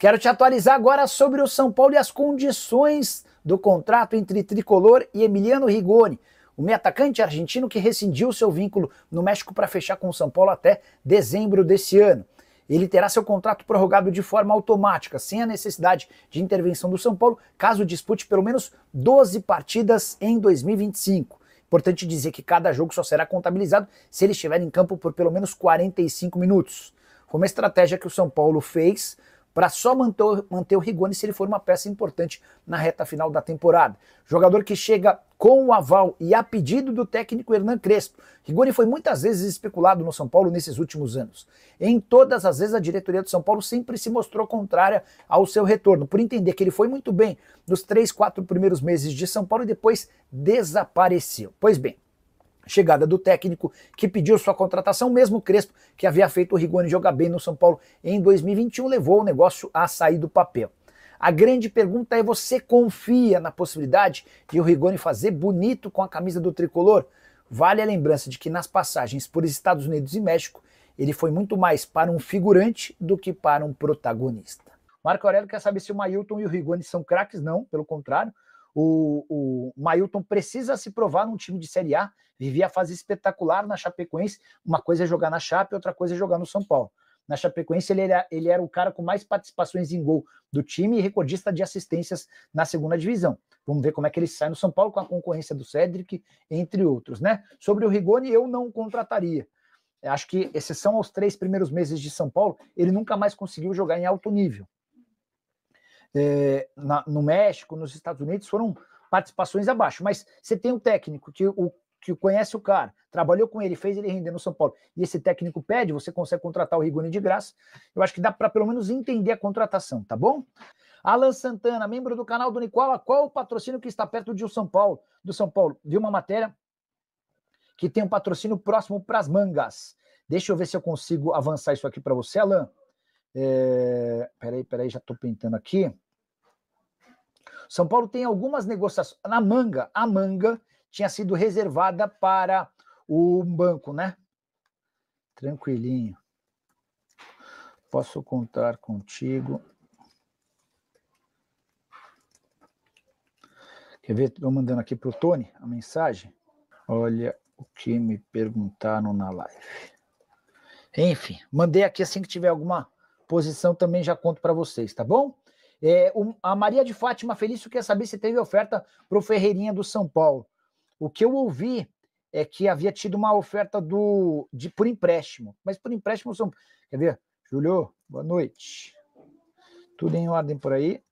Quero te atualizar agora sobre o São Paulo e as condições do contrato entre Tricolor e Emiliano Rigoni, o meio atacante argentino que rescindiu seu vínculo no México para fechar com o São Paulo até dezembro desse ano. Ele terá seu contrato prorrogado de forma automática, sem a necessidade de intervenção do São Paulo, caso dispute pelo menos 12 partidas em 2025. Importante dizer que cada jogo só será contabilizado se ele estiver em campo por pelo menos 45 minutos. Foi uma estratégia que o São Paulo fez para só manter o Rigoni se ele for uma peça importante na reta final da temporada. Jogador que chega com o aval e a pedido do técnico Hernan Crespo. Rigoni foi muitas vezes especulado no São Paulo nesses últimos anos. Em todas as vezes a diretoria do São Paulo sempre se mostrou contrária ao seu retorno, por entender que ele foi muito bem nos 3, 4 primeiros meses de São Paulo e depois desapareceu. Pois bem, chegada do técnico que pediu sua contratação, mesmo Crespo, que havia feito o Rigoni jogar bem no São Paulo em 2021, levou o negócio a sair do papel. A grande pergunta é: você confia na possibilidade de o Rigoni fazer bonito com a camisa do Tricolor? Vale a lembrança de que nas passagens por Estados Unidos e México, ele foi muito mais para um figurante do que para um protagonista. Marco Aurélio quer saber se o Mailton e o Rigoni são craques. Não, pelo contrário. O Mailton precisa se provar num time de Série A, vivia a fase espetacular na Chapecoense. Uma coisa é jogar na Chape, outra coisa é jogar no São Paulo. Na Chapecoense ele era o cara com mais participações em gol do time e recordista de assistências na segunda divisão. Vamos ver como é que ele sai no São Paulo com a concorrência do Cédric, entre outros, né? Sobre o Rigoni, eu não contrataria. Acho que, exceção aos 3 primeiros meses de São Paulo, ele nunca mais conseguiu jogar em alto nível. No México, nos Estados Unidos, foram participações abaixo, mas você tem um técnico que conhece o cara, trabalhou com ele, fez ele render no São Paulo, e esse técnico pede, você consegue contratar o Rigoni de graça. Eu acho que dá para pelo menos entender a contratação, tá bom? Alan Santana, membro do canal do Nicola, qual o patrocínio que está perto de São Paulo? Do São Paulo? Vi uma matéria que tem um patrocínio próximo para as mangas. Deixa eu ver se eu consigo avançar isso aqui para você, Alan. Peraí, já estou pintando aqui. São Paulo tem algumas negociações. A manga tinha sido reservada para o banco, né? Tranquilinho. Posso contar contigo. Quer ver? Estou mandando aqui para o Tony a mensagem. Olha o que me perguntaram na live. Enfim, mandei aqui. Assim que tiver alguma posição também já conto para vocês, tá bom? A Maria de Fátima Felício quer saber se teve oferta para o Ferreirinha do São Paulo. O que eu ouvi é que havia tido uma oferta por empréstimo. Mas por empréstimo são... Quer ver? Júlio, boa noite. Tudo em ordem por aí?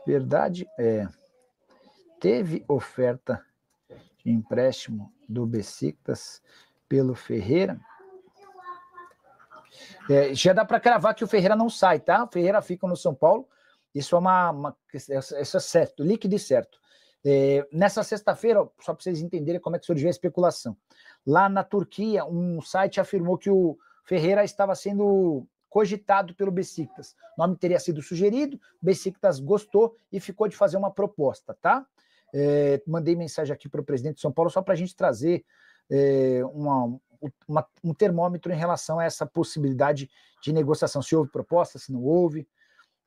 Verdade teve oferta de empréstimo do Besiktas pelo Ferreira. Já dá para cravar que o Ferreira não sai, tá? O Ferreira fica no São Paulo. Isso é certo, líquido e certo. Nessa sexta-feira, só para vocês entenderem como é que surgiu a especulação. Lá na Turquia, um site afirmou que o Ferreira estava sendo cogitado pelo Besiktas. O nome teria sido sugerido, o Besiktas gostou e ficou de fazer uma proposta, tá? Mandei mensagem aqui para o presidente de São Paulo só para a gente trazer um termômetro em relação a essa possibilidade de negociação. Se houve proposta, se não houve.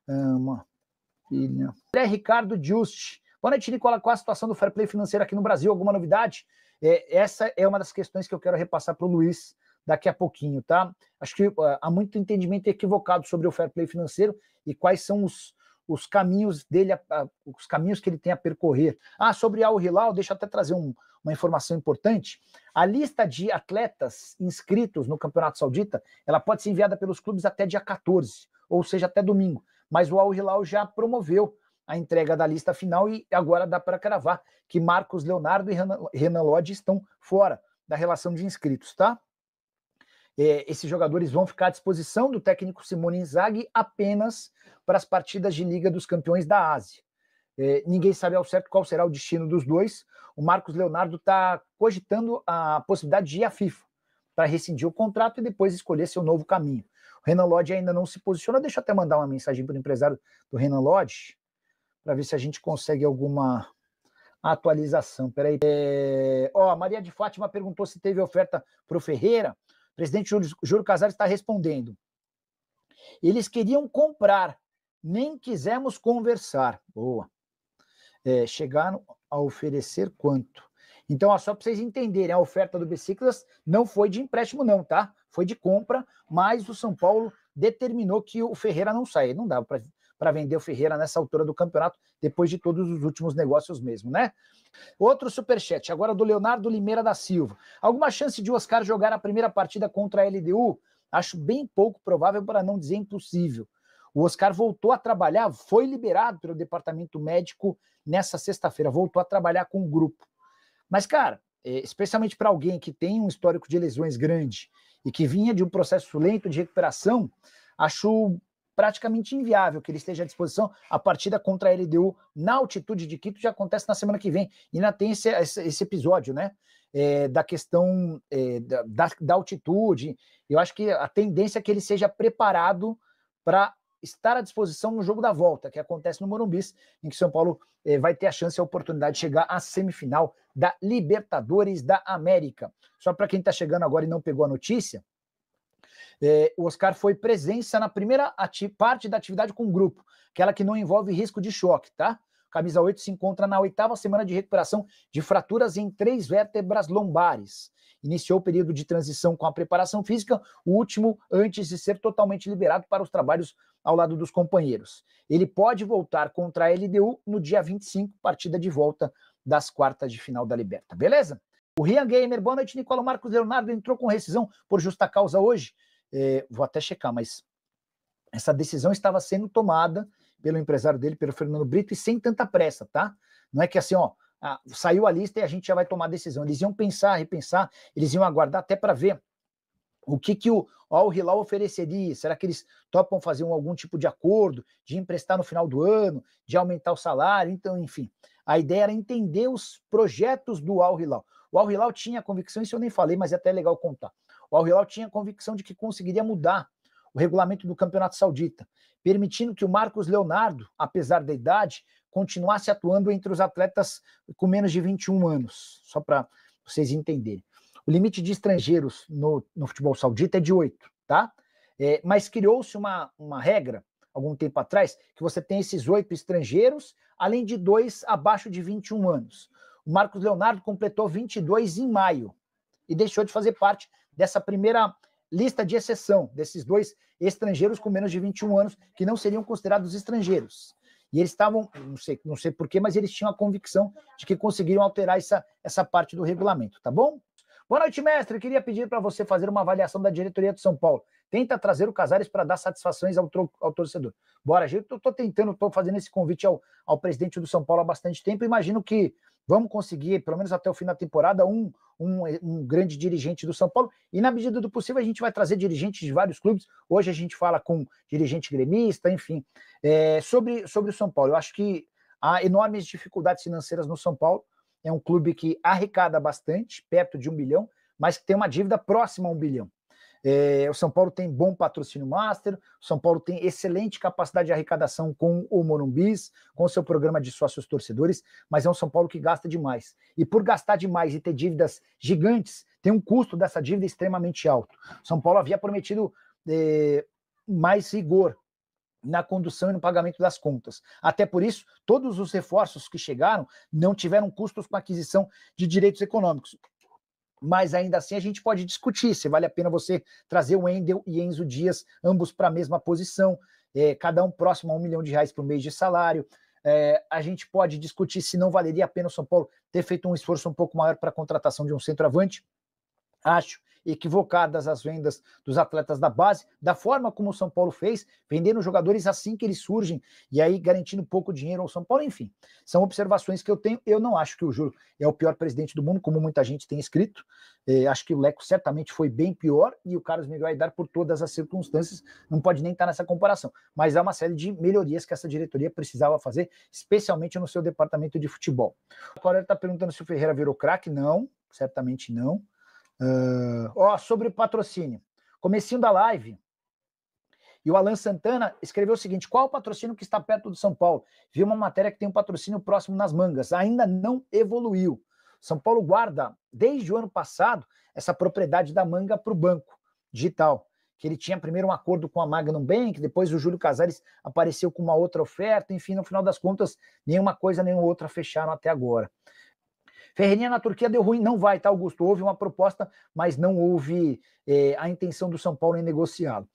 André Ricardo Just. Boa noite, Nicola. Qual a situação do fair play financeiro aqui no Brasil? Alguma novidade? Essa é uma das questões que eu quero repassar para o Luiz daqui a pouquinho, tá? Acho que há muito entendimento equivocado sobre o fair play financeiro e quais são os caminhos dele, os caminhos que ele tem a percorrer. Sobre Al Hilal, deixa eu até trazer uma informação importante. A lista de atletas inscritos no Campeonato Saudita, ela pode ser enviada pelos clubes até dia 14, ou seja, até domingo. Mas o Al Hilal já promoveu a entrega da lista final e agora dá para cravar que Marcos Leonardo e Renan Lodge estão fora da relação de inscritos, tá? Esses jogadores vão ficar à disposição do técnico Simone Inzaghi apenas para as partidas de Liga dos Campeões da Ásia. Ninguém sabe ao certo qual será o destino dos dois. O Marcos Leonardo está cogitando a possibilidade de ir à FIFA para rescindir o contrato e depois escolher seu novo caminho. O Renan Lodge ainda não se posiciona. Deixa eu até mandar uma mensagem para o empresário do Renan Lodge para ver se a gente consegue alguma atualização. Peraí. A Maria de Fátima perguntou se teve oferta para o Ferreira. O presidente Júlio Casares está respondendo. Eles queriam comprar, nem quisemos conversar. Boa. Chegaram a oferecer quanto? Então, ó, só para vocês entenderem, a oferta do Besiktas não foi de empréstimo não, tá? Foi de compra, mas o São Paulo determinou que o Ferreira não saia. Não dava para vender o Ferreira nessa altura do campeonato, depois de todos os últimos negócios mesmo, né? Outro superchat, agora do Leonardo Limeira da Silva. Alguma chance de o Oscar jogar a primeira partida contra a LDU? Acho bem pouco provável, para não dizer impossível. O Oscar voltou a trabalhar, foi liberado pelo departamento médico nessa sexta-feira, voltou a trabalhar com o grupo. Mas, cara, especialmente para alguém que tem um histórico de lesões grande e que vinha de um processo lento de recuperação, acho praticamente inviável que ele esteja à disposição. A partida contra a LDU na altitude de Quito já acontece na semana que vem. E ainda tem esse episódio, né? Da questão da altitude. Eu acho que a tendência é que ele seja preparado para estar à disposição no jogo da volta, que acontece no Morumbi, em que São Paulo vai ter a chance e a oportunidade de chegar à semifinal da Libertadores da América. Só para quem está chegando agora e não pegou a notícia, o Oscar foi presença na primeira parte da atividade com o grupo, aquela que não envolve risco de choque, tá? Camisa 8 se encontra na 8ª semana de recuperação de fraturas em 3 vértebras lombares. Iniciou o período de transição com a preparação física, o último antes de ser totalmente liberado para os trabalhos ao lado dos companheiros. Ele pode voltar contra a LDU no dia 25, partida de volta das quartas de final da Liberta. Beleza? O Rian Gamer, boa noite, Nicola. Marcos Leonardo entrou com rescisão por justa causa hoje? Vou até checar, mas essa decisão estava sendo tomada pelo empresário dele, pelo Fernando Brito, e sem tanta pressa, tá? Não é que assim, ó, saiu a lista e a gente já vai tomar a decisão. Eles iam pensar, repensar, eles iam aguardar até para ver o que o Al Hilal ofereceria. Será que eles topam fazer algum tipo de acordo, de emprestar no final do ano, de aumentar o salário? Então, enfim, a ideia era entender os projetos do Al Hilal. O Al Hilal tinha a convicção, isso eu nem falei, mas é até legal contar. O Al Hilal tinha a convicção de que conseguiria mudar o regulamento do Campeonato Saudita, permitindo que o Marcos Leonardo, apesar da idade, continuasse atuando entre os atletas com menos de 21 anos, só para vocês entenderem. O limite de estrangeiros no futebol saudita é de 8, tá? Mas criou-se uma regra, algum tempo atrás, que você tem esses 8 estrangeiros, além de 2 abaixo de 21 anos. O Marcos Leonardo completou 22 em maio e deixou de fazer parte dessa primeira lista de exceção, desses 2 estrangeiros com menos de 21 anos, que não seriam considerados estrangeiros. E eles estavam, não sei porquê, mas eles tinham a convicção de que conseguiriam alterar essa parte do regulamento, tá bom? Boa noite, mestre. Queria pedir para você fazer uma avaliação da diretoria do São Paulo. Tenta trazer o Casares para dar satisfações ao torcedor. Bora, eu estou fazendo esse convite ao presidente do São Paulo há bastante tempo. Imagino que vamos conseguir, pelo menos até o fim da temporada, um grande dirigente do São Paulo. E na medida do possível a gente vai trazer dirigentes de vários clubes. Hoje a gente fala com dirigente gremista, enfim. Sobre o São Paulo, eu acho que há enormes dificuldades financeiras no São Paulo. É um clube que arrecada bastante, perto de 1 bilhão, mas que tem uma dívida próxima a 1 bilhão. O São Paulo tem bom patrocínio master, o São Paulo tem excelente capacidade de arrecadação com o Morumbis, com o seu programa de sócios torcedores, mas é um São Paulo que gasta demais. E por gastar demais e ter dívidas gigantes, tem um custo dessa dívida extremamente alto. O São Paulo havia prometido mais rigor na condução e no pagamento das contas. Até por isso, todos os reforços que chegaram não tiveram custos com aquisição de direitos econômicos. Mas ainda assim a gente pode discutir se vale a pena você trazer o Wendel e Enzo Dias, ambos para a mesma posição, cada um próximo a R$1 milhão por mês de salário. A gente pode discutir se não valeria a pena o São Paulo ter feito um esforço um pouco maior para a contratação de um centroavante. Acho equivocadas as vendas dos atletas da base, da forma como o São Paulo fez, vendendo jogadores assim que eles surgem, e aí garantindo pouco dinheiro ao São Paulo, enfim. São observações que eu tenho. Eu não acho que o Júlio é o pior presidente do mundo, como muita gente tem escrito. Acho que o Leco certamente foi bem pior, e o Carlos Miguel Aidar, por todas as circunstâncias, não pode nem estar nessa comparação. Mas há uma série de melhorias que essa diretoria precisava fazer, especialmente no seu departamento de futebol. Agora ele está perguntando se o Ferreira virou craque. Não, certamente não. Sobre o patrocínio. Comecinho da live. E o Alan Santana escreveu o seguinte: qual o patrocínio que está perto do São Paulo? Vi uma matéria que tem um patrocínio próximo nas mangas. Ainda não evoluiu. São Paulo guarda, desde o ano passado, essa propriedade da manga para o banco digital, que ele tinha primeiro um acordo com a Magnum Bank, depois o Júlio Casares apareceu com uma outra oferta, enfim, no final das contas, nenhuma coisa nem outra fecharam até agora. Ferreirinha na Turquia deu ruim, não vai, tá, Augusto? Houve uma proposta, mas não houve a intenção do São Paulo em negociá-lo.